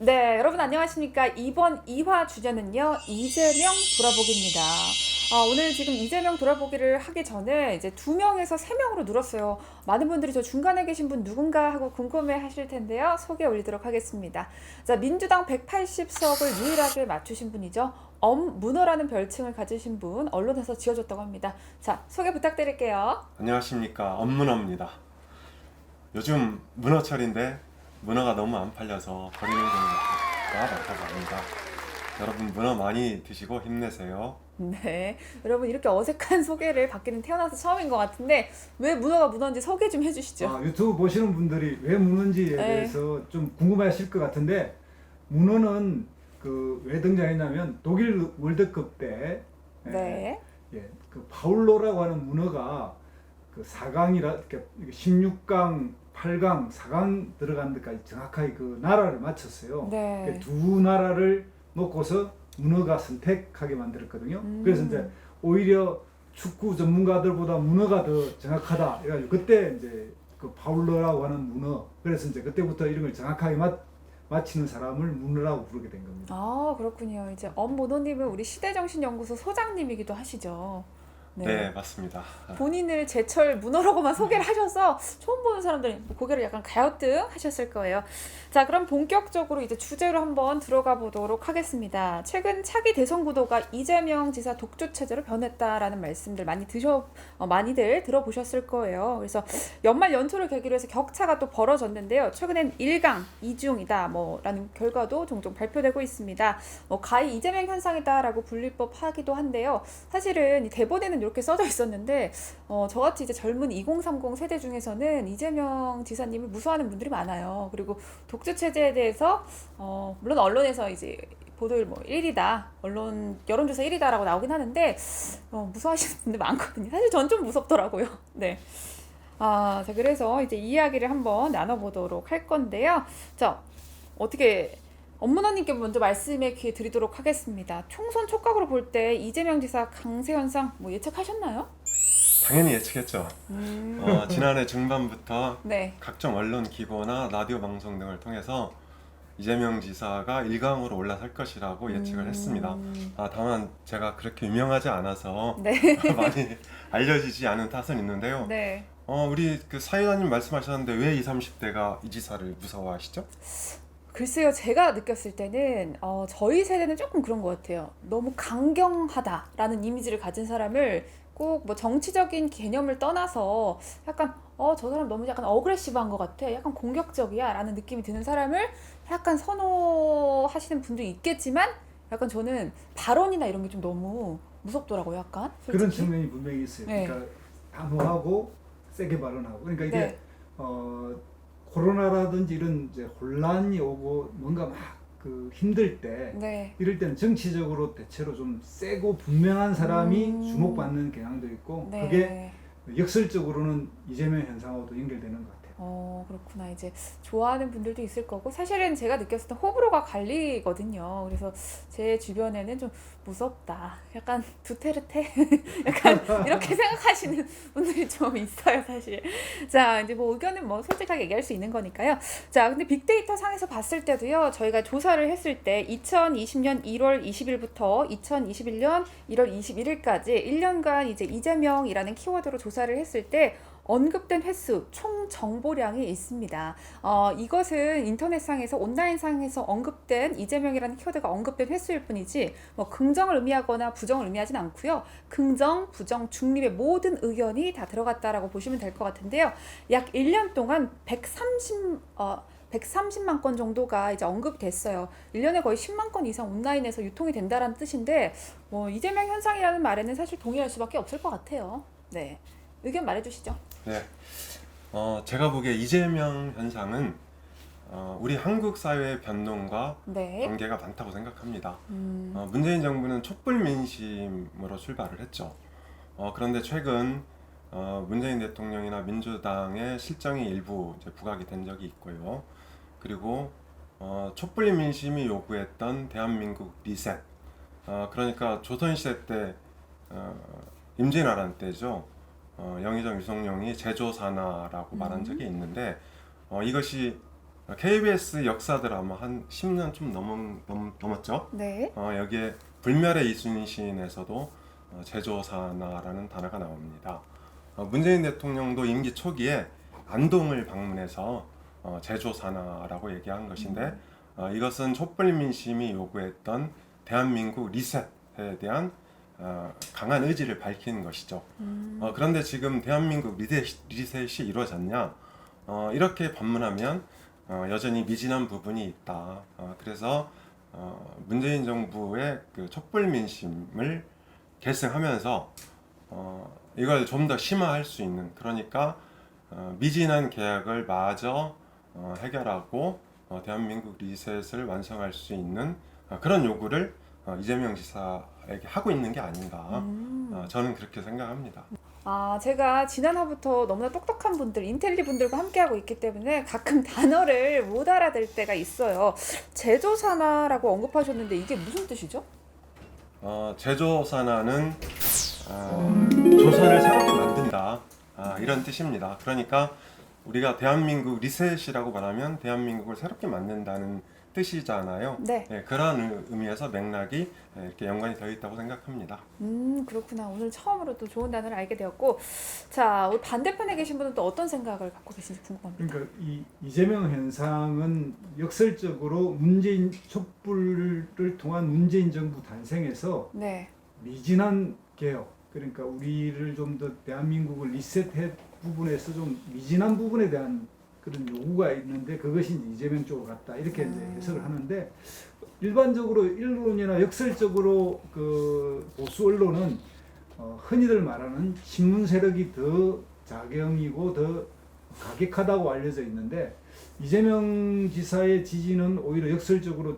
네, 여러분 안녕하십니까? 이번 2화 주제는요, 이재명 돌아보기입니다. 오늘 지금 이재명 돌아보기를 하기 전에 이제 2명에서 3명으로 늘었어요. 많은 분들이 저 중간에 계신 분 누군가 하고 궁금해 하실 텐데요. 소개 올리도록 하겠습니다. 자, 민주당 180석을 유일하게 맞추신 분이죠. 엄문어라는 별칭을 가지신 분, 언론에서 지어줬다고 합니다. 자, 소개 부탁드릴게요. 안녕하십니까, 엄문어입니다. 요즘 문어철인데 문어가 너무 안 팔려서 버리는 경우가 많다고 합니다. 여러분 문어 많이 드시고 힘내세요. 네, 여러분 이렇게 어색한 소개를 받기는 태어나서 처음인 것 같은데 왜 문어가 문어인지 소개 좀 해주시죠. 유튜브 보시는 분들이 왜 문어인지에 네. 대해서 좀 궁금해하실 것 같은데 문어는 왜 등장했냐면 독일 월드컵 때 네. 그 파울로라고 하는 문어가 그 4강이라 16강, 8강, 4강 들어간 데까지 정확하게 그 나라를 맞췄어요. 네. 그 두 나라를 놓고서 문어가 선택하게 만들었거든요. 그래서 이제 오히려 축구 전문가들보다 문어가 더 정확하다. 그래가지고 그때 이제 그 파울러라고 하는 문어. 그래서 이제 그때부터 이런 걸 정확하게 맞히는 사람을 문어라고 부르게 된 겁니다. 그렇군요. 이제 엄문호님은 우리 시대정신연구소 소장님이기도 하시죠. 네, 맞습니다. 본인을 제철 문어라고만 소개를 하셔서 처음 보는 사람들이 고개를 약간 갸우뚱 하셨을 거예요. 자, 그럼 본격적으로 이제 주제로 한번 들어가 보도록 하겠습니다. 최근 차기 대선 구도가 이재명 지사 독주 체제로 변했다라는 말씀들 많이들 들어보셨을 거예요. 그래서 연말 연초를 계기로 해서 격차가 또 벌어졌는데요. 최근엔 1강, 2중이다 라는 결과도 종종 발표되고 있습니다. 가히 이재명 현상이다라고 불릴 법하기도 한데요. 사실은 이 대본에는 이렇게 써져 있었는데 저같이 이제 젊은 2030 세대 중에서는 이재명 지사님을 무서워하는 분들이 많아요. 그리고 독주 체제에 대해서 물론 언론에서 이제 보도율 1위다, 언론 여론조사 1위다라고 나오긴 하는데 무서워하시는 분들 많거든요. 사실 전 좀 무섭더라고요. 네. 자, 그래서 이제 이야기를 한번 나눠보도록 할 건데요. 자, 어떻게 엄문화님께 먼저 말씀의 기회 드리도록 하겠습니다. 총선 촉각으로 볼 때 이재명 지사 강세 현상 예측하셨나요? 당연히 예측했죠. 지난해 중반부터 네. 각종 언론 기고나 라디오 방송 등을 통해서 이재명 지사가 1강으로 올라설 것이라고 예측을 했습니다. 다만 제가 그렇게 유명하지 않아서 네. 많이 알려지지 않은 탓은 있는데요. 네. 우리 그 사회자님 말씀하셨는데 왜 20, 30대가 이 지사를 무서워하시죠? 글쎄요, 제가 느꼈을 때는 저희 세대는 조금 그런 것 같아요. 너무 강경하다라는 이미지를 가진 사람을 꼭 정치적인 개념을 떠나서 약간 저 사람 너무 약간 어그레시브한 것 같아, 약간 공격적이야 라는 느낌이 드는 사람을 약간 선호하시는 분도 있겠지만 약간 저는 발언이나 이런 게 좀 너무 무섭더라고요, 약간 솔직히. 그런 측면이 분명히 있어요. 네. 그러니까 단호하고 세게 발언하고. 그러니까 이게 네. 코로나라든지 이런 이제 혼란이 오고 뭔가 막 힘들 때 네. 이럴 때는 정치적으로 대체로 좀 세고 분명한 사람이 주목받는 네. 경향도 있고 네. 그게 역설적으로는 이재명 현상하고도 연결되는 것 같아요. 그렇구나. 이제 좋아하는 분들도 있을 거고, 사실은 제가 느꼈을 때 호불호가 갈리거든요. 그래서 제 주변에는 좀 무섭다, 약간 두테르테 약간 이렇게 생각하시는 분들이 좀 있어요, 사실. 자, 이제 의견은 솔직하게 얘기할 수 있는 거니까요. 자, 근데 빅데이터 상에서 봤을 때도요, 저희가 조사를 했을 때 2020년 1월 20일부터 2021년 1월 21일까지 1년간 이제 이재명이라는 키워드로 조사를 했을 때 언급된 횟수 총 정보량이 있습니다. 이것은 인터넷상에서 온라인상에서 언급된 이재명이라는 키워드가 언급된 횟수일 뿐이지 긍정을 의미하거나 부정을 의미하진 않고요. 긍정, 부정, 중립의 모든 의견이 다 들어갔다라고 보시면 될 것 같은데요. 약 1년 동안 130만 건 정도가 이제 언급이 됐어요. 1년에 거의 10만 건 이상 온라인에서 유통이 된다는 뜻인데 이재명 현상이라는 말에는 사실 동의할 수밖에 없을 것 같아요. 네. 의견 말해주시죠. 네, 제가 보기에 이재명 현상은 우리 한국 사회의 변동과 네. 관계가 많다고 생각합니다. 문재인 정부는 촛불 민심으로 출발을 했죠. 그런데 최근 문재인 대통령이나 민주당의 실정이 일부 이제 부각이 된 적이 있고요. 그리고 촛불 민심이 요구했던 대한민국 리셋, 그러니까 조선시대 때 임진왜란 때죠. 영의정 유성룡이 제조산하라고 말한 적이 있는데 이것이 KBS 역사 드라마 한 10년 좀 넘었죠. 네. 여기에 불멸의 이순신에서도 제조사나라는 단어가 나옵니다. 문재인 대통령도 임기 초기에 안동을 방문해서 제조사나라고 얘기한 것인데 이것은 촛불 민심이 요구했던 대한민국 리셋에 대한 강한 의지를 밝히는 것이죠. 그런데 지금 대한민국 리셋이 이루어졌냐? 이렇게 반문하면 여전히 미진한 부분이 있다. 그래서 문재인 정부의 그 촛불 민심을 계승하면서 이걸 좀 더 심화할 수 있는, 그러니까 미진한 계약을 마저 해결하고 대한민국 리셋을 완성할 수 있는 그런 요구를 이재명 지사에게 하고 있는 게 아닌가. 저는 그렇게 생각합니다. 제가 지난화부터 너무나 똑똑한 분들, 인텔리 분들과 함께하고 있기 때문에 가끔 단어를 못 알아들 때가 있어요. 제조사나라고 언급하셨는데 이게 무슨 뜻이죠? 제조사나는 조선을 새롭게 만든다, 이런 뜻입니다. 그러니까 우리가 대한민국 리셋이라고 말하면 대한민국을 새롭게 만든다는 뜻이잖아요. 네. 그런 의미에서 맥락이 이렇게 연관이 되어 있다고 생각합니다. 그렇구나. 오늘 처음으로 또 좋은 단어를 알게 되었고, 자, 우리 반대편에 계신 분은 또 어떤 생각을 갖고 계신지 궁금합니다. 그러니까 이 이재명 현상은 역설적으로 문재인 촛불을 통한 문재인 정부 단생에서 네. 미진한 개혁, 그러니까 우리를 좀 더 대한민국을 리셋해 부분에서 좀 미진한 부분에 대한 그런 요구가 있는데 그것이 이재명 쪽으로 갔다, 이렇게 이제 해석을 하는데, 일반적으로 일론이나 역설적으로 그 보수 언론은 흔히들 말하는 친문 세력이 더 자경이고 더 가격하다고 알려져 있는데, 이재명 지사의 지지는 오히려 역설적으로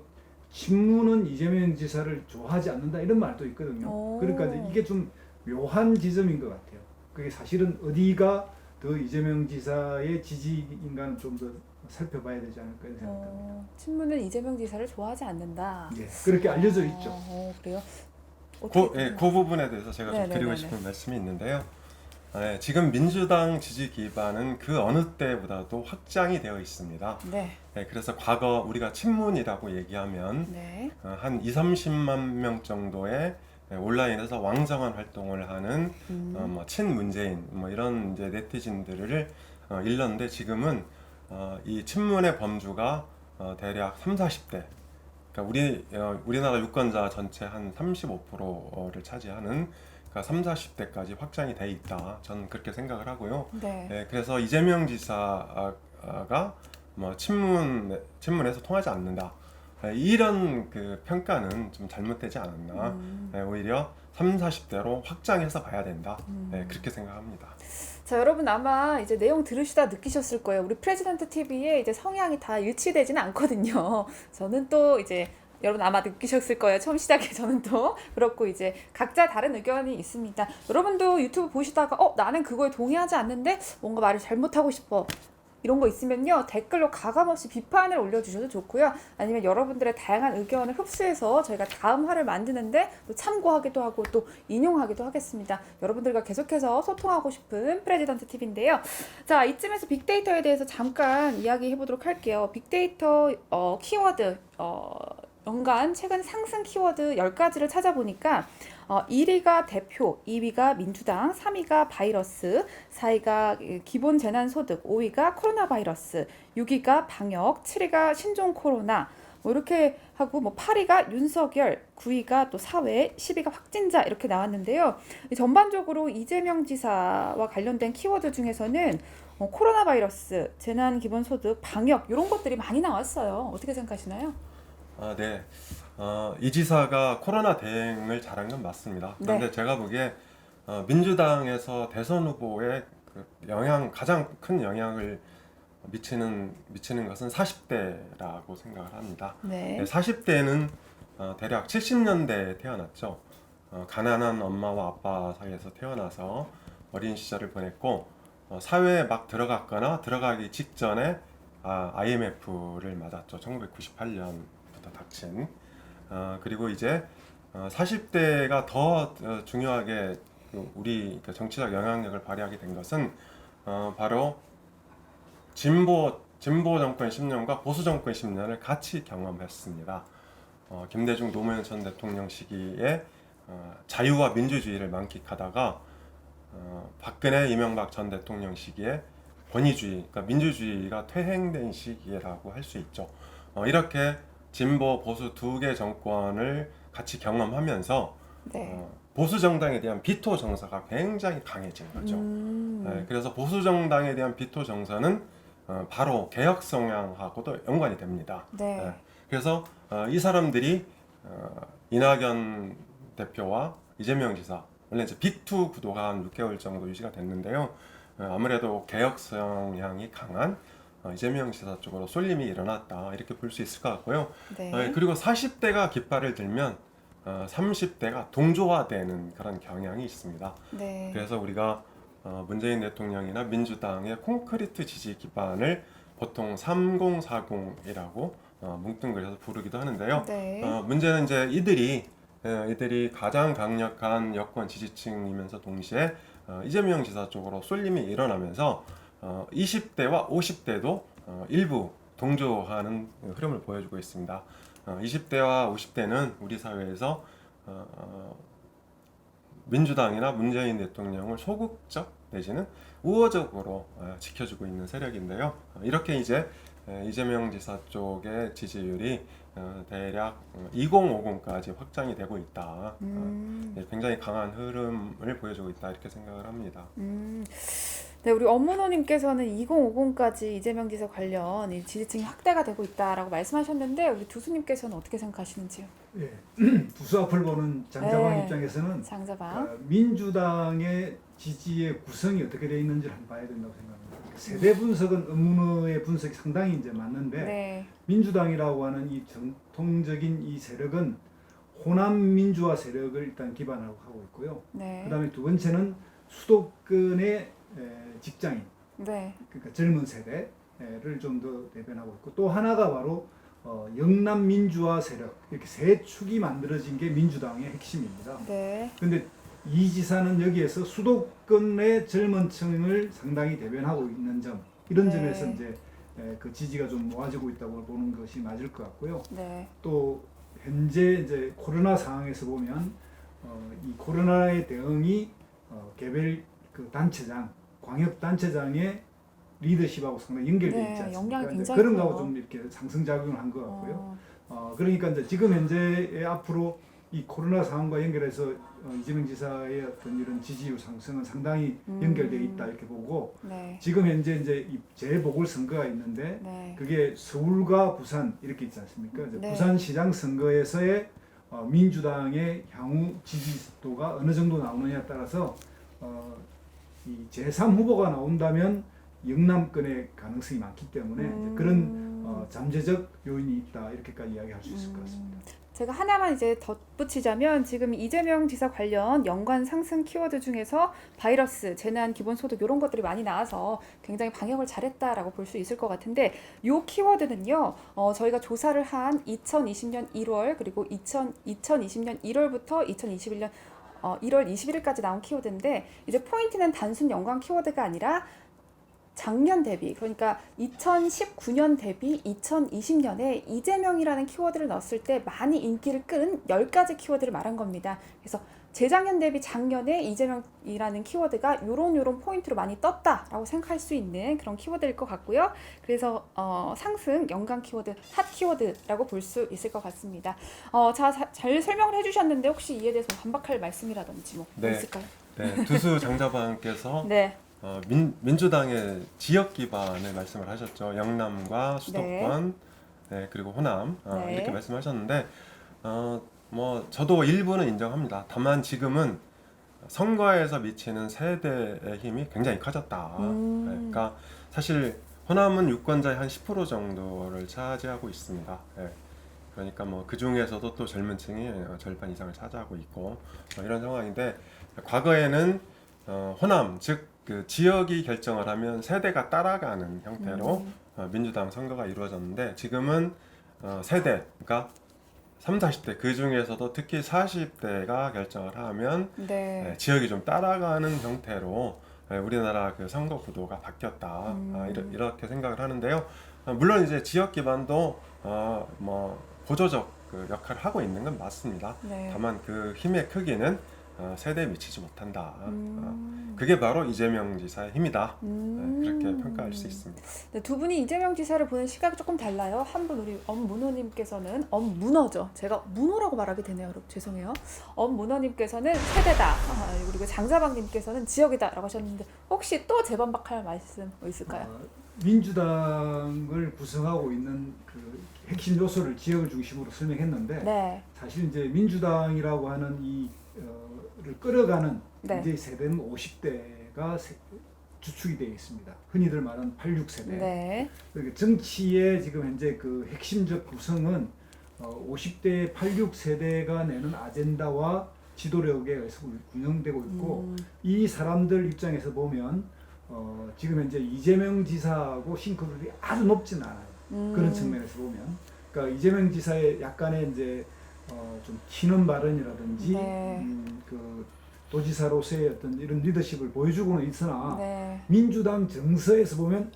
친문은 이재명 지사를 좋아하지 않는다, 이런 말도 있거든요. 그러니까 이제 이게 좀 묘한 지점인 것 같아요. 그게 사실은 어디가 더 이재명 지사의 지지인가는 좀 더 살펴봐야 되지 않을까 생각합니다. 친문은 이재명 지사를 좋아하지 않는다. 예, 그렇게 알려져 있죠. 그래요? 그 부분에 대해서 제가 좀 드리고 싶은 말씀이 있는데요. 지금 민주당 지지 기반은 그 어느 때보다도 확장이 되어 있습니다. 네. 그래서 과거 우리가 친문이라고 얘기하면 네. 한 2~30만 명 정도의 온라인에서 왕성한 활동을 하는 뭐 친문재인 이런 이제 네티즌들을 일렀는데, 지금은 이 친문의 범주가 대략 30~40대, 그러니까 우리나라 유권자 전체 한 35%를 차지하는, 그러니까 30~40대까지 확장이 돼 있다. 저는 그렇게 생각을 하고요. 네. 그래서 이재명 지사가 뭐 친문에서 통하지 않는다, 이런 그 평가는 좀 잘못되지 않았나. 오히려 30~40대로 확장해서 봐야 된다. 그렇게 생각합니다. 자, 여러분 아마 이제 내용 들으시다 느끼셨을 거예요. 우리 프레지던트 TV의 이제 성향이 다 일치되지는 않거든요. 저는 또 이제 여러분 아마 느끼셨을 거예요. 처음 시작에 저는 또 그렇고 이제 각자 다른 의견이 있습니다. 여러분도 유튜브 보시다가 나는 그거에 동의하지 않는데 뭔가 말을 잘못하고 싶어, 이런 거 있으면요 댓글로 가감없이 비판을 올려주셔도 좋고요. 아니면 여러분들의 다양한 의견을 흡수해서 저희가 다음 화를 만드는데 또 참고하기도 하고 또 인용하기도 하겠습니다. 여러분들과 계속해서 소통하고 싶은 프레지던트 TV인데요. 자, 이쯤에서 빅데이터에 대해서 잠깐 이야기해 보도록 할게요. 빅데이터 키워드 연간 최근 상승 키워드 10가지를 찾아보니까 1위가 대표, 2위가 민주당, 3위가 바이러스, 4위가 기본 재난소득, 5위가 코로나 바이러스, 6위가 방역, 7위가 신종 코로나, 뭐 이렇게 하고 8위가 윤석열, 9위가 또 사회, 10위가 확진자, 이렇게 나왔는데요. 전반적으로 이재명 지사와 관련된 키워드 중에서는 코로나 바이러스, 재난 기본소득, 방역 이런 것들이 많이 나왔어요. 어떻게 생각하시나요? 네. 이 지사가 코로나 대응을 잘한 건 맞습니다. 그런데 네. 제가 보기에 민주당에서 대선 후보에 그 가장 큰 영향을 미치는 것은 40대라고 생각을 합니다. 네. 40대는 대략 70년대에 태어났죠. 가난한 엄마와 아빠 사이에서 태어나서 어린 시절을 보냈고 사회에 막 들어갔거나 들어가기 직전에 IMF를 맞았죠. 1998년부터 닥친. 그리고 이제 40대가 더 중요하게 우리 정치적 영향력을 발휘하게 된 것은 바로 진보 진보 정권 10년과 보수 정권 10년을 같이 경험했습니다. 김대중 노무현 전 대통령 시기에 자유와 민주주의를 만끽하다가 박근혜 이명박 전 대통령 시기에 권위주의, 그러니까 민주주의가 퇴행된 시기라고 할 수 있죠. 이렇게 진보 보수 두 개 정권을 같이 경험하면서 네. 보수 정당에 대한 비토 정서가 굉장히 강해진 거죠. 네, 그래서 보수 정당에 대한 비토 정서는 바로 개혁 성향하고도 연관이 됩니다. 네. 그래서 이 사람들이 이낙연 대표와 이재명 지사, 원래 이제 빅2 구도가 한 6개월 정도 유지가 됐는데요. 아무래도 개혁 성향이 강한 이재명 지사 쪽으로 쏠림이 일어났다, 이렇게 볼 수 있을 것 같고요. 네. 그리고 40대가 깃발을 들면 30대가 동조화되는 그런 경향이 있습니다. 네. 그래서 우리가 문재인 대통령이나 민주당의 콘크리트 지지 기반을 보통 3040이라고 뭉뚱그려서 부르기도 하는데요. 네. 문제는 이제 이들이 가장 강력한 여권 지지층이면서 동시에 이재명 지사 쪽으로 쏠림이 일어나면서 20대와 50대도 일부 동조하는 흐름을 보여주고 있습니다. 20대와 50대는 우리 사회에서 민주당이나 문재인 대통령을 소극적 내지는 우호적으로 지켜주고 있는 세력인데요. 이렇게 이제 이재명 지사 쪽의 지지율이 대략 2050까지 확장이 되고 있다. 굉장히 강한 흐름을 보여주고 있다, 이렇게 생각을 합니다. 네, 우리 엄문호님께서는 2050까지 이재명 지사 관련 이 지지층이 확대가 되고 있다라고 말씀하셨는데 우리 두수님께서는 어떻게 생각하시는지요? 예. 두수 앞을 보는 장자방 네. 입장에서는 장자방. 민주당의 지지의 구성이 어떻게 되어 있는지를 한번 봐야 된다고 생각합니다. 세대 분석은 엄문호의 분석이 상당히 이제 맞는데 네. 민주당이라고 하는 이 전통적인 이 세력은 호남 민주화 세력을 일단 기반으로 하고 있고요. 네. 그다음에 두 번째는 수도권의 직장인, 네. 그러니까 젊은 세대를 좀 더 대변하고 있고, 또 하나가 바로 영남 민주화 세력, 이렇게 세 축이 만들어진 게 민주당의 핵심입니다. 네. 근데 이 지사는 여기에서 수도권의 젊은 층을 상당히 대변하고 있는 점, 이런 네. 점에서 이제 그 지지가 좀 모아지고 있다고 보는 것이 맞을 것 같고요. 네. 또 현재 이제 코로나 상황에서 보면 이 코로나의 대응이 개별 그 단체장, 광역 단체장의 리더십하고 상당히 연결되어 네, 있지 않습니까? 영향이 이제 굉장히 그런 거하고 커요. 좀 이렇게 상승작용을 한 것 같고요. 어, 그러니까 이제 지금 현재 앞으로 이 코로나 상황과 연결해서 이재명 지사의 어떤 이런 지지율 상승은 상당히 연결되어 있다, 이렇게 보고, 네. 지금 현재 이제 이 재보궐 선거가 있는데 네. 그게 서울과 부산 이렇게 있지 않습니까? 이제 네. 부산시장 선거에서의 민주당의 향후 지지도가 어느 정도 나오느냐에 따라서 이 제3 후보가 나온다면 영남권의 가능성이 많기 때문에 이제 그런 잠재적 요인이 있다, 이렇게까지 이야기할 수 있을 것 같습니다. 제가 하나만 이제 덧붙이자면 지금 이재명 지사 관련 연관 상승 키워드 중에서 바이러스, 재난, 기본소득 이런 것들이 많이 나와서 굉장히 방역을 잘했다라고 볼 수 있을 것 같은데, 요 키워드는요 저희가 조사를 한 2020년 1월 그리고 2020년 1월부터 2021년 1월 21일까지 나온 키워드인데, 이제 포인트는 단순 연관 키워드가 아니라 작년 대비, 그러니까 2019년 대비 2020년에 이재명이라는 키워드를 넣었을 때 많이 인기를 끈 10가지 키워드를 말한 겁니다. 그래서 재작년 대비 작년에 이재명이라는 키워드가 요런 포인트로 많이 떴다라고 생각할 수 있는 그런 키워드일 것 같고요. 그래서 상승, 연관 키워드, 핫 키워드라고 볼 수 있을 것 같습니다. 잘 설명을 해주셨는데 혹시 이에 대해서 반박할 말씀이라든지 뭐 네. 있을까요? 네, 두수 장자방께서 네. 민주당의 지역 기반을 말씀을 하셨죠. 영남과 수도권, 네, 그리고 호남 네. 이렇게 말씀하셨는데 뭐 저도 일부는 인정합니다. 다만 지금은 선거에서 미치는 세대의 힘이 굉장히 커졌다. 네, 그러니까 사실 호남은 유권자의 한 10% 정도를 차지하고 있습니다. 네. 그러니까 뭐 그 중에서도 또 젊은 층이 절반 이상을 차지하고 있고 이런 상황인데, 과거에는 호남, 즉 그 지역이 결정을 하면 세대가 따라가는 형태로 민주당 선거가 이루어졌는데, 지금은 세대, 그러니까 30, 40대 그 중에서도 특히 40대가 결정을 하면 네. 지역이 좀 따라가는 형태로 우리나라 그 선거 구도가 바뀌었다, 이렇게 생각을 하는데요. 물론 이제 지역 기반도 뭐 보조적 그 역할을 하고 있는 건 맞습니다. 네. 다만 그 힘의 크기는 세대에 미치지 못한다. 그게 바로 이재명 지사의 힘이다. 그렇게 평가할 수 있습니다. 네, 두 분이 이재명 지사를 보는 시각이 조금 달라요. 한 분 우리 엄문호님께서는 엄문호죠. 제가 문호라고 말하게 되네요. 여러분 죄송해요. 엄문호님께서는 세대다. 그리고 장자방님께서는 지역이다라고 하셨는데 혹시 또 재반박할 말씀 뭐 있을까요? 민주당을 구성하고 있는 그 핵심 요소를 지역을 중심으로 설명했는데 네. 사실 이제 민주당이라고 하는 를 끌어가는 네. 이제 세대는 50대가 주축이 되어 있습니다. 흔히들 말하는 86세대. 네. 그러니까 정치의 지금 현재 그 핵심적 구성은 50대 86세대가 내는 아젠다와 지도력에 의해서 운영되고 있고 이 사람들 입장에서 보면 지금 현재 이재명 지사하고 싱크로율이 아주 높진 않아요. 그런 측면에서 보면, 그러니까 이재명 지사의 약간의 이제 좀 튀는 발언이라든지 네. 그 도지사로서의 어떤 이런 리더십을 보여주고는 있으나 네. 민주당 정서에서 보면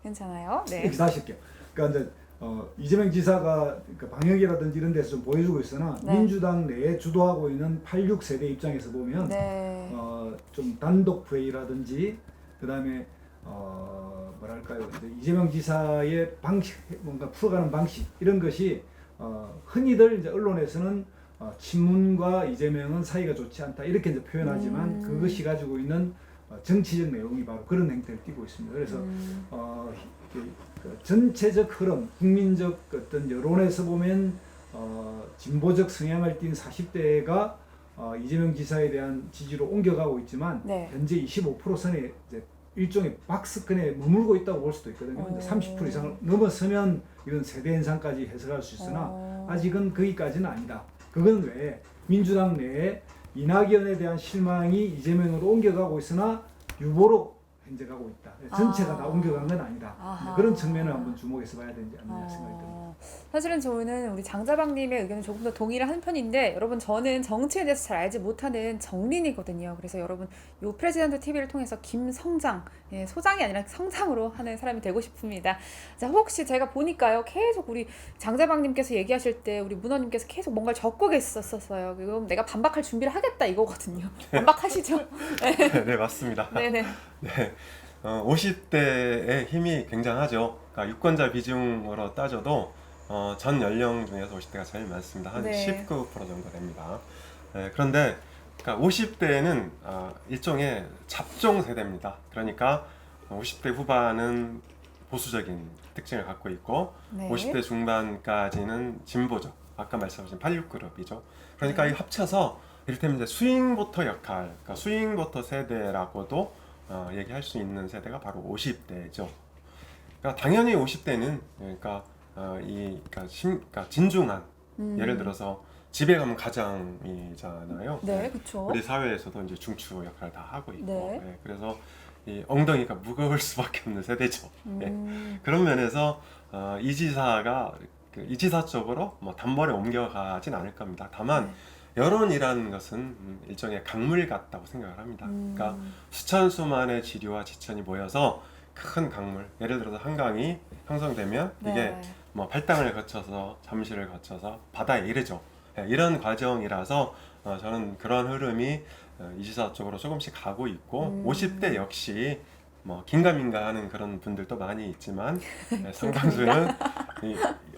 괜찮아요. 네. 이렇게 다시 할게요. 그러니까 이제 이재명 지사가 그 방역이라든지 이런 데서 좀 보여주고 있으나 네. 민주당 내에 주도하고 있는 86세대 입장에서 보면 네. 좀 단독 회의라든지 그다음에 뭐랄까요, 이제 이재명 지사의 방식, 뭔가 풀어가는 방식 이런 것이 흔히들 이제 언론에서는 친문과 이재명은 사이가 좋지 않다 이렇게 이제 표현하지만 그것이 가지고 있는 정치적 내용이 바로 그런 행태를 띠고 있습니다. 그래서 그 전체적 흐름, 국민적 어떤 여론에서 보면 진보적 성향을 띈 40대가 이재명 지사에 대한 지지로 옮겨가고 있지만 네. 현재 25%선에 이제 일종의 박스권에 머물고 있다고 볼 수도 있거든요. 근데 30% 이상을 넘어서면 이건 세대 현상까지 해석할 수 있으나 아직은 거기까지는 아니다. 그건 왜 민주당 내에 이낙연에 대한 실망이 이재명으로 옮겨가고 있으나 유보로 현재 가고 있다. 전체가 다 옮겨간 건 아니다. 아하. 그런 측면을 한번 주목해서 봐야 되지 않느냐 생각이 듭니다. 사실은 저는 우리 장자방님의 의견에 조금 더 동의를 한 편인데 여러분 저는 정치에 대해서 잘 알지 못하는 정린이거든요. 그래서 여러분 요 프레지던트 TV를 통해서 김성장, 소장이 아니라 성장으로 하는 사람이 되고 싶습니다. 자, 혹시 제가 보니까요 계속 우리 장자방님께서 얘기하실 때 우리 문호님께서 계속 뭔가를 적고 계셨었어요. 그럼 내가 반박할 준비를 하겠다 이거거든요. 반박하시죠? 네, 맞습니다. 네네. 네, 50대의 힘이 굉장하죠. 그러니까 유권자 비중으로 따져도 전 연령 중에서 50대가 제일 많습니다. 한 네. 19% 정도 됩니다. 네, 그런데 그러니까 50대는 일종의 잡종 세대입니다. 그러니까 50대 후반은 보수적인 특징을 갖고 있고 네. 50대 중반까지는 진보적, 아까 말씀하신 86그룹이죠. 그러니까 이 합쳐서 이를테면 이제 스윙보터 역할, 그러니까 스윙보터 세대라고도 얘기할 수 있는 세대가 바로 50대죠. 그러니까 당연히 50대는 그러니까 그러니까 진중한, 예를 들어서 집에 가면 가장이잖아요. 네, 그렇죠. 우리 사회에서도 이제 중추 역할을 다 하고 있고, 네. 네, 그래서 이 엉덩이가 무거울 수밖에 없는 세대죠. 네. 그런 면에서 이 지사가 이 지사 쪽으로 뭐 단번에 옮겨가진 않을 겁니다. 다만 여론이라는 것은 일종의 강물 같다고 생각을 합니다. 그러니까 수천 수만의 지류와 지천이 모여서 큰 강물, 예를 들어서 한강이 형성되면 이게 네. 뭐 발당을 거쳐서 잠실을 거쳐서 바다에 이르죠. 네, 이런 과정이라서 저는 그런 흐름이 이 지사 쪽으로 조금씩 가고 있고 50대 역시 뭐 긴가민가 하는 그런 분들도 많이 있지만 상당수는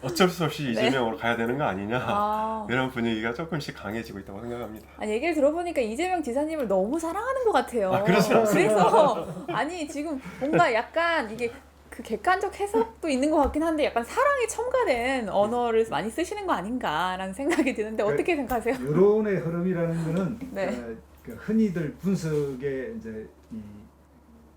어쩔 수 없이 이재명으로 가야 되는 거 아니냐 이런 분위기가 조금씩 강해지고 있다고 생각합니다. 얘기를 들어보니까 이재명 지사님을 너무 사랑하는 것 같아요. 그러진 않습니다. 그래서 아니 지금 뭔가 약간 이게 그 객관적 해석도 있는 것 같긴 한데 약간 사랑이 첨가된 언어를 많이 쓰시는 거 아닌가라는 생각이 드는데 어떻게 생각하세요? 여론의 흐름이라는 거는 네. 그 흔히들 분석에 이제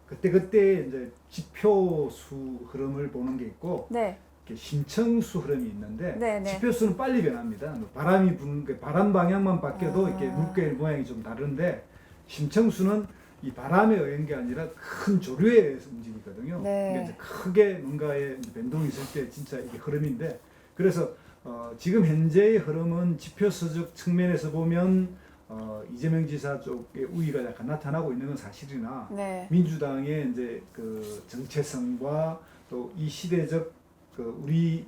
그때 이제 지표수 흐름을 보는 게 있고 네. 이렇게 심층수 흐름이 있는데 네, 네. 지표수는 빨리 변합니다. 뭐 바람이 부는 그 바람 방향만 바뀌어도 이렇게 아. 물결 모양이 좀 다른데 심층수는 이 바람에 의한 게 아니라 큰 조류에 의해서 움직이거든요. 네. 그러니까 이제 크게 뭔가의 변동이 있을 때 진짜 이게 흐름인데 그래서 지금 현재의 흐름은 지표수적 측면에서 보면 이재명 지사 쪽의 우위가 약간 나타나고 있는 건 사실이나 네. 민주당의 이제 그 정체성과 또 또 이 시대적 그 우리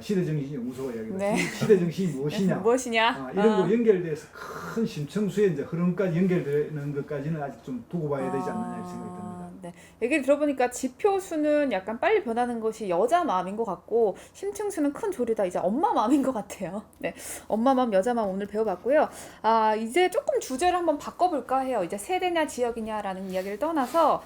시대정신 연구소가 이야기했던 네. 시대 정신이 무엇이냐 무엇이냐? 이런 거 연결돼서 큰 심층수의 이제 흐름까지 연결되는 것까지는 아직 좀 두고 봐야 되지 않느냐 이렇게 생각이 듭니다. 네. 얘기를 들어보니까 지표수는 약간 빨리 변하는 것이 여자 마음인 것 같고 심층수는 큰 조리다 이제 엄마 마음인 것 같아요. 네, 엄마 마음, 여자 마음 오늘 배워봤고요. 이제 조금 주제를 한번 바꿔볼까 해요. 이제 세대냐 지역이냐라는 이야기를 떠나서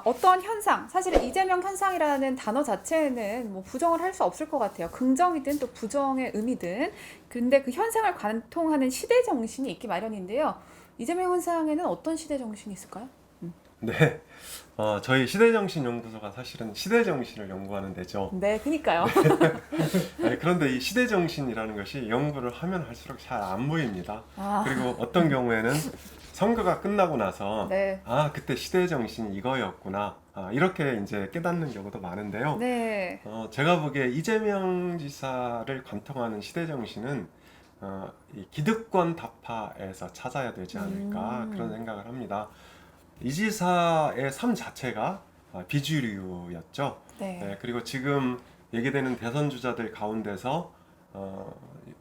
어떤 현상, 사실은 이재명 현상이라는 단어 자체는 뭐 부정을 할 수 없을 것 같아요. 긍정이든 또 부정의 의미든. 근데 그 현상을 관통하는 시대 정신이 있기 마련인데요. 이재명 현상에는 어떤 시대 정신이 있을까요? 네, 저희 시대정신 연구소가 사실은 시대정신을 연구하는 데죠. 네, 그니까요. 네, 그런데 이 시대정신이라는 것이 연구를 하면 할수록 잘 안 보입니다. 그리고 어떤 경우에는 선거가 끝나고 나서 네. 그때 시대정신이 이거였구나 이렇게 이제 깨닫는 경우도 많은데요. 네. 제가 보기에 이재명 지사를 관통하는 시대정신은 이 기득권 타파에서 찾아야 되지 않을까 그런 생각을 합니다. 이 지사의 삶 자체가 비주류였죠. 네. 그리고 지금 얘기되는 대선 주자들 가운데서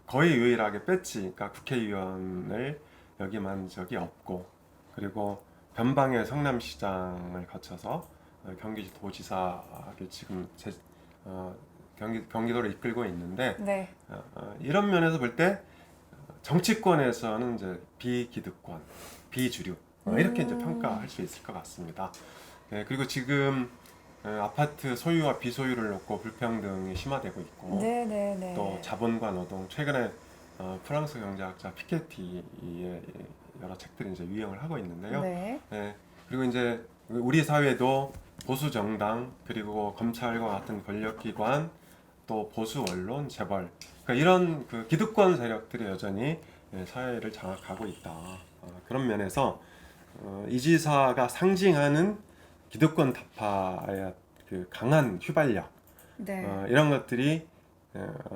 거의 유일하게 뺐지, 그러니까 국회의원을 역임한 적이 없고, 그리고 변방의 성남시장을 거쳐서 경기도지사를 지금 경기도를 이끌고 있는데, 네. 이런 면에서 볼 때 정치권에서는 이제 비기득권, 비주류 이렇게 이제 평가할 수 있을 것 같습니다. 그리고 지금 아파트 소유와 비소유를 놓고 불평등이 심화되고 있고, 네. 또 자본과 노동, 최근에 프랑스 경제학자 피케티의 여러 책들이 이제 유행을 하고 있는데요. 네. 그리고 이제 우리 사회도 보수 정당, 그리고 검찰과 같은 권력기관, 또 보수 언론, 재벌, 그러니까 이런 그 기득권 세력들이 여전히 사회를 장악하고 있다. 그런 면에서 이 지사가 상징하는 기득권 타파의 그 강한 휘발력, 네. 이런 것들이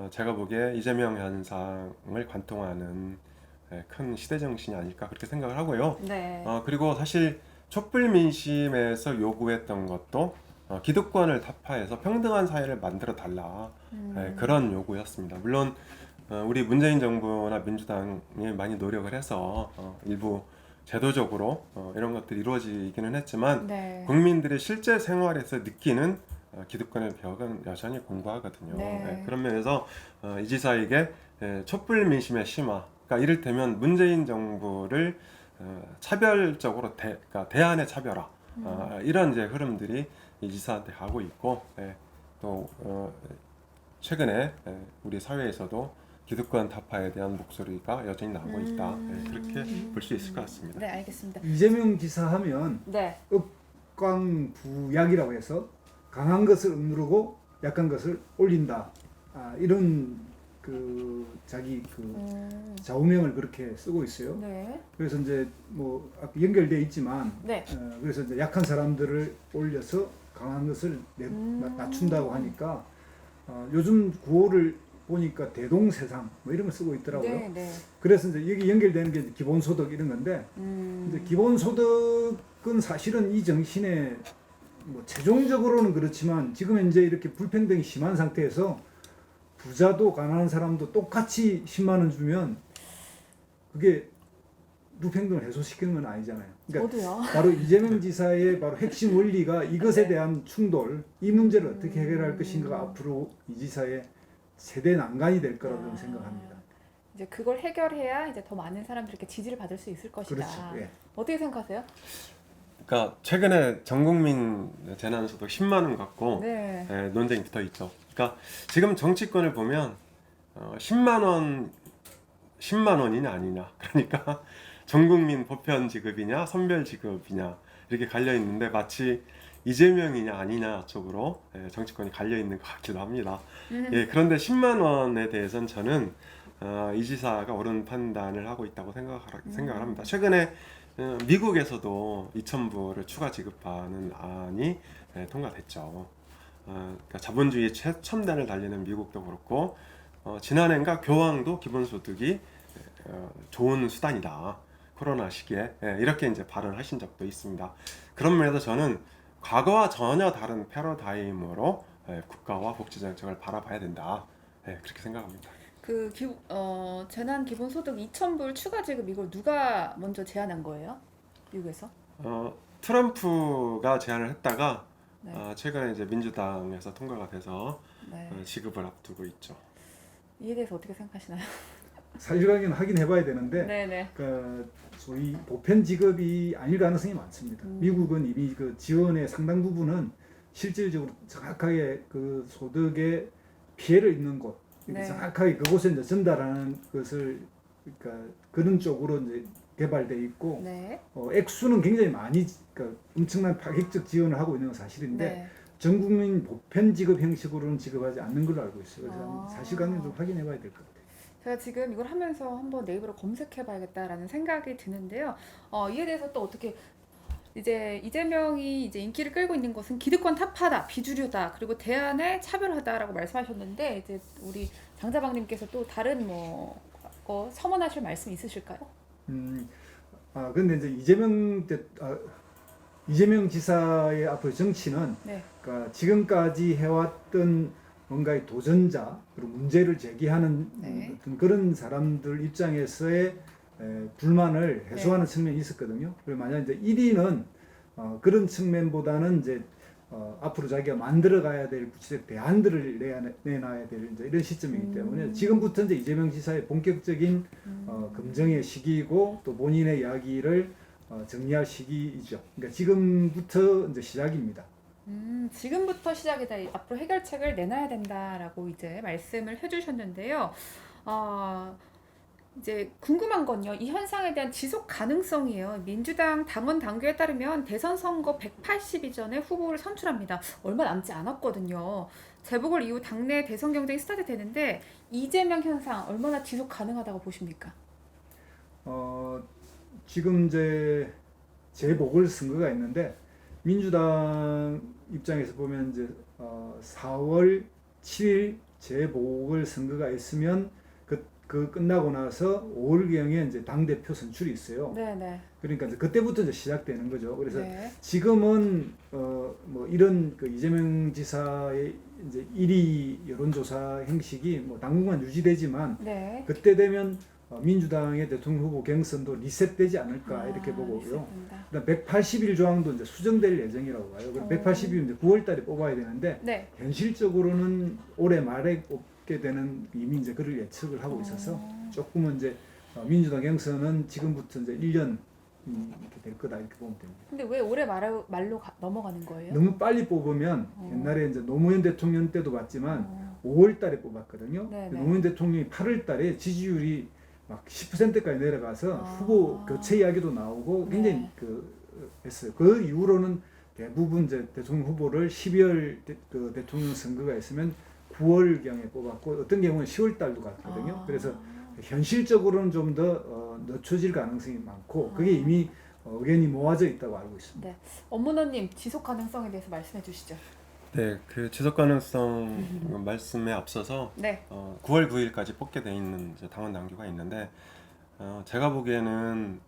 제가 보기에 이재명 현상을 관통하는 큰 시대 정신이 아닐까 그렇게 생각을 하고요. 네. 그리고 사실 촛불 민심에서 요구했던 것도 기득권을 타파해서 평등한 사회를 만들어 달라, 그런 요구였습니다. 물론 우리 문재인 정부나 민주당이 많이 노력을 해서 일부 제도적으로 이런 것들이 이루어지기는 했지만, 네. 국민들이 실제 생활에서 느끼는 기득권의 벽은 여전히 공고하거든요. 네. 그런 면에서 이 지사에게 촛불 민심의 심화, 그러니까 이를테면 문재인 정부를 차별적으로 그러니까 대안의 차별화, 이런 이제 흐름들이 이 지사한테 가고 있고, 또 최근에 우리 사회에서도 기득권 타파에 대한 목소리가 여전히 나오고 있다. 그렇게 볼 수 있을 것 같습니다. 네, 알겠습니다. 이재명 지사 하면 네. 억광부약이라고 해서 강한 것을 억누르고 약한 것을 올린다. 이런 그 자기 그 좌우명을 그렇게 쓰고 있어요. 네. 그래서 이제 뭐 아까 연결돼 있지만, 네. 그래서 이제 약한 사람들을 올려서 강한 것을 낮춘다고 하니까 요즘 구호를 보니까 대동세상 뭐 이런 걸 쓰고 있더라고요. 네. 그래서 이제 여기 연결되는 게 기본소득 이런 건데, 이제 기본소득은 사실은 이 정신에 뭐 최종적으로는 그렇지만 지금 현재 이렇게 불평등이 심한 상태에서 부자도 가난한 사람도 똑같이 10만 원 주면 그게 불평등을 해소시키는 건 아니잖아요. 그러니까 어디요? 바로 이재명 지사의 바로 핵심 원리가 이것에 대한 충돌, 이 문제를 어떻게 해결할 것인가가 앞으로 이 지사의 세대 난간이 될 거라고 생각합니다. 이제 그걸 해결해야 이제 더 많은 사람들에게 지지를 받을 수 있을 것이다. 그렇죠. 예. 어떻게 생각하세요? 그러니까 최근에 전국민 재난소득 10만 원 갖고 네. 논쟁이 붙어 있죠. 그러니까 지금 정치권을 보면 10만 원이냐 아니냐, 그러니까 전국민 보편 지급이냐 선별 지급이냐 이렇게 갈려 있는데, 마치 이재명이냐 아니냐 쪽으로 정치권이 갈려 있는 것 같기도 합니다. 그런데 10만 원에 대해서는 저는 이 지사가 옳은 판단을 하고 있다고 생각을 합니다. 최근에 미국에서도 2,000불을 추가 지급하는 안이 통과됐죠. 그러니까 자본주의 최첨단을 달리는 미국도 그렇고, 지난해인가 교황도 기본소득이 좋은 수단이다, 코로나 시기에, 이렇게 이제 발언을 하신 적도 있습니다. 그런 면에서 저는 과거와 전혀 다른 패러다임으로 국가와 복지 정책을 바라봐야 된다. 그렇게 생각합니다. 재난 기본소득 2,000불 추가 지급 이걸 누가 먼저 제안한 거예요? 미국에서? 트럼프가 제안을 했다가 네. 최근에 이제 민주당에서 통과가 돼서 네. 지급을 앞두고 있죠. 이에 대해서 어떻게 생각하시나요? 사실관계는 확인해봐야 되는데 네네. 소위 보편 지급이 아닐 가능성이 많습니다. 미국은 이미 그 지원의 상당 부분은 실질적으로 정확하게 그 소득의 피해를 입는 곳, 네. 정확하게 그곳에 이제 전달하는 것을 그러니까 그런 쪽으로 이제 개발돼 있고 네. 액수는 굉장히 많이 그러니까 엄청난 파격적 지원을 하고 있는 건 사실인데 네. 전 국민 보편 지급 형식으로는 지급하지 않는 걸로 알고 있어요. 그래서 사실관계는 좀 확인해봐야 될 것 같아요. 제가 지금 이걸 하면서 한번 네이버로 검색해봐야겠다라는 생각이 드는데요. 이에 대해서 또 어떻게 이제 이재명이 이제 인기를 끌고 있는 것은 기득권 타파다, 비주류다, 그리고 대안에 차별하다라고 말씀하셨는데 이제 우리 장자방님께서 또 다른 첨언하실 말씀 있으실까요? 근데 이제 이재명 지사의 앞으로 정치는 네. 그러니까 지금까지 해왔던 뭔가의 도전자 그리고 문제를 제기하는 네. 어떤 그런 사람들 입장에서의 불만을 해소하는 측면이 있었거든요. 그리고 만약 이제 1위는 그런 측면보다는 이제 앞으로 자기가 만들어가야 될 구체적 대안들을 내놔야 될 이제 이런 시점이기 때문에 지금부터 이제 이재명 지사의 본격적인 검증의 시기이고 또 본인의 이야기를 정리할 시기이죠. 그러니까 지금부터 이제 시작입니다. 지금부터 시작이다. 앞으로 해결책을 내놔야 된다라고 이제 말씀을 해주셨는데요. 이제 궁금한 건요. 이 현상에 대한 지속 가능성이에요. 민주당 당원 당규에 따르면 대선 선거 180일 전에 후보를 선출합니다. 얼마 남지 않았거든요. 재보궐 이후 당내 대선 경쟁이 스타트 되는데 이재명 현상 얼마나 지속 가능하다고 보십니까? 지금 이제 재보궐 선거가 있는데 민주당 입장에서 보면 이제 4월 7일 재보궐 선거가 있으면 그 끝나고 나서 5월경에 이제 당 대표 선출이 있어요. 네네. 그러니까 이제 그때부터 이제 시작되는 거죠. 그래서 네. 지금은 뭐 이런 그 이재명 지사의 이제 1위 여론조사 형식이 뭐 당분간 유지되지만 네. 그때 되면 민주당의 대통령 후보 경선도 리셋되지 않을까 이렇게 보고요. 리셋된다. 그다음 180일 조항도 이제 수정될 예정이라고 봐요. 그럼 180일 이제 9월달에 뽑아야 되는데 네. 현실적으로는 올해 말에 뽑게 되는 이미 이제 그를 예측을 하고 있어서 조금은 이제 민주당 경선은 지금부터 이제 1년 이렇게 될 거다 이렇게 보면 됩니다. 근데 왜 올해 말로 넘어가는 거예요? 너무 빨리 뽑으면 옛날에 이제 노무현 대통령 때도 봤지만 5월달에 뽑았거든요. 네네. 노무현 대통령이 8월달에 지지율이 막 10%까지 내려가서 후보 교체 이야기도 나오고 굉장히 네. 했어요. 그 이후로는 대부분 이제 대통령 후보를 12월 그 대통령 선거가 있으면 9월경에 뽑았고 어떤 경우는 10월 달도 갔거든요. 그래서 현실적으로는 좀 더 늦춰질 가능성이 많고 그게 이미 의견이 모아져 있다고 알고 있습니다. 네. 엄문호님 지속 가능성에 대해서 말씀해 주시죠. 네, 그 지속 가능성 말씀에 앞서서 네. 9월 9일까지 뽑게 돼 있는 이제 당원 당규가 있는데 제가 보기에는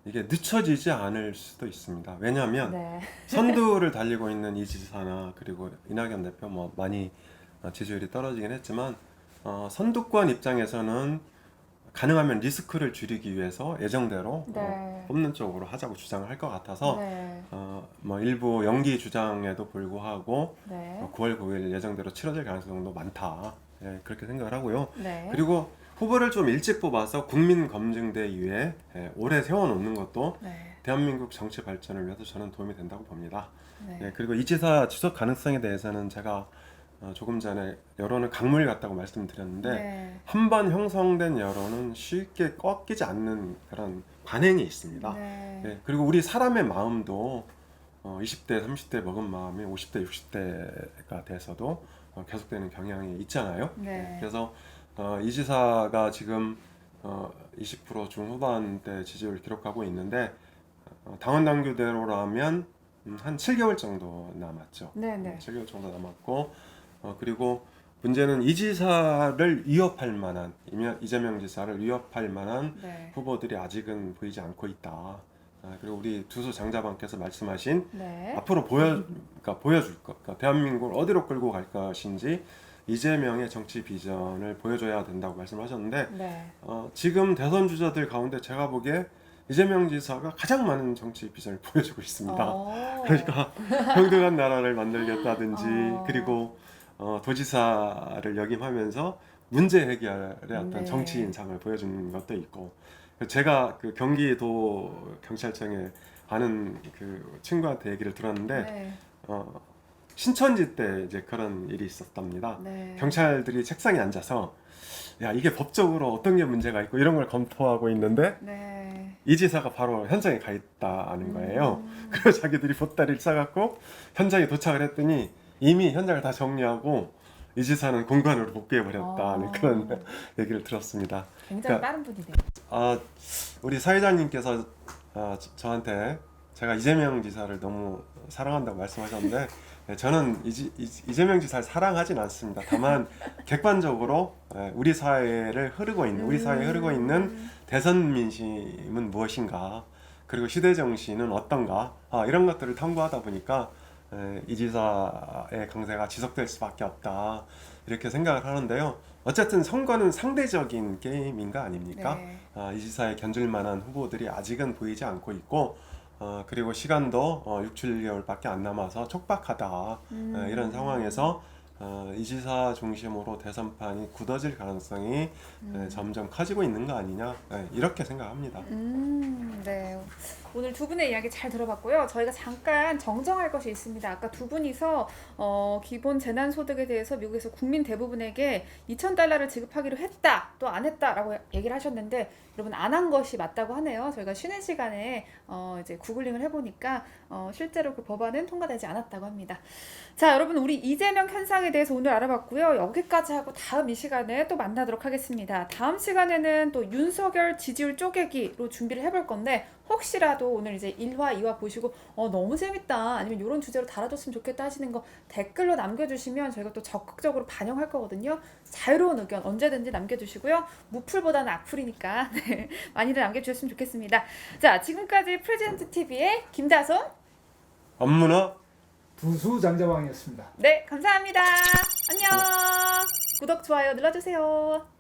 이게 늦춰지지 않을 수도 있습니다. 왜냐하면 네. 선두를 달리고 있는 이 지사나 그리고 이낙연 대표 뭐 많이 지지율이 떨어지긴 했지만 선두권 입장에서는 가능하면 리스크를 줄이기 위해서 예정대로 네. 뽑는 쪽으로 하자고 주장을 할 것 같아서 네. 뭐 일부 연기 주장에도 불구하고 네. 9월 9일 예정대로 치러질 가능성도 많다. 그렇게 생각을 하고요. 네. 그리고 후보를 좀 일찍 뽑아서 국민검증대위에 오래 세워놓는 것도 네. 대한민국 정치 발전을 위해서 저는 도움이 된다고 봅니다. 네. 그리고 이 지사 지속 가능성에 대해서는 제가 조금 전에 여론은 강물 같다고 말씀드렸는데 네. 한 번 형성된 여론은 쉽게 꺾이지 않는 그런 관행이 있습니다. 네. 그리고 우리 사람의 마음도 20대, 30대 먹은 마음이 50대, 60대가 돼서도 계속되는 경향이 있잖아요. 네. 그래서 이 지사가 지금 20% 중후반대 지지율을 기록하고 있는데 당원 당규대로라면 한 7개월 정도 남았죠. 네네. 7개월 정도 남았고 그리고 문제는 이 지사를 위협할 만한 이재명 지사를 위협할 만한 네. 후보들이 아직은 보이지 않고 있다. 그리고 우리 두수 장자방께서 말씀하신 네. 앞으로 보여줄 것, 그러니까 대한민국을 어디로 끌고 갈 것인지 이재명의 정치 비전을 보여줘야 된다고 말씀하셨는데 네. 지금 대선 주자들 가운데 제가 보기에 이재명 지사가 가장 많은 정치 비전을 보여주고 있습니다. 그러니까 평등한 나라를 만들겠다든지 그리고 도지사를 역임하면서 문제 해결의 어떤 네. 정치인상을 보여주는 것도 있고 제가 그 경기도 경찰청에 가는 그 친구한테 얘기를 들었는데 네. 신천지 때 이제 그런 일이 있었답니다. 네. 경찰들이 책상에 앉아서 야 이게 법적으로 어떤 게 문제가 있고 이런 걸 검토하고 있는데 네. 이 지사가 바로 현장에 가 있다는 거예요. 그래서 자기들이 보따리를 싸갖고 현장에 도착을 했더니 이미 현장을 다 정리하고 이 지사는 공관으로 복귀해버렸다는 그런 얘기를 들었습니다. 굉장히 그러니까 빠른 분이네요. 우리 사회자님께서 저한테 제가 이재명 지사를 너무 사랑한다고 말씀하셨는데 저는 이재명 지사를 사랑하진 않습니다. 다만 객관적으로 우리 사회를 흐르고 있는 우리 사회에 흐르고 있는 대선 민심은 무엇인가 그리고 시대 정신은 어떤가 이런 것들을 탐구하다 보니까 이 지사의 강세가 지속될 수밖에 없다 이렇게 생각을 하는데요. 어쨌든 선거는 상대적인 게임인 거 아닙니까? 네. 이 지사에 견줄 만한 후보들이 아직은 보이지 않고 있고 그리고 시간도 6, 7개월밖에 안 남아서 촉박하다 이런 상황에서 이 지사 중심으로 대선판이 굳어질 가능성이 점점 커지고 있는 거 아니냐 이렇게 생각합니다. 네. 오늘 두 분의 이야기 잘 들어봤고요. 저희가 잠깐 정정할 것이 있습니다. 아까 두 분이서 기본 재난소득에 대해서 미국에서 국민 대부분에게 $2,000를 지급하기로 했다, 또 안 했다라고 얘기를 하셨는데 여러분 안 한 것이 맞다고 하네요. 저희가 쉬는 시간에 이제 구글링을 해보니까 실제로 그 법안은 통과되지 않았다고 합니다. 자, 여러분 우리 이재명 현상에 대해서 오늘 알아봤고요. 여기까지 하고 다음 이 시간에 또 만나도록 하겠습니다. 다음 시간에는 또 윤석열 지지율 쪼개기로 준비를 해볼 건데 혹시라도 오늘 이제 1화, 2화 보시고 너무 재밌다 아니면 이런 주제로 다뤄줬으면 좋겠다 하시는 거 댓글로 남겨주시면 저희가 또 적극적으로 반영할 거거든요. 자유로운 의견 언제든지 남겨주시고요. 무풀보다는 악플이니까 네, 많이들 남겨주셨으면 좋겠습니다. 자, 지금까지 프레젠트 TV의 김다솜 업무너 두수 장자방이었습니다. 네, 감사합니다. 안녕. 구독, 좋아요 눌러주세요.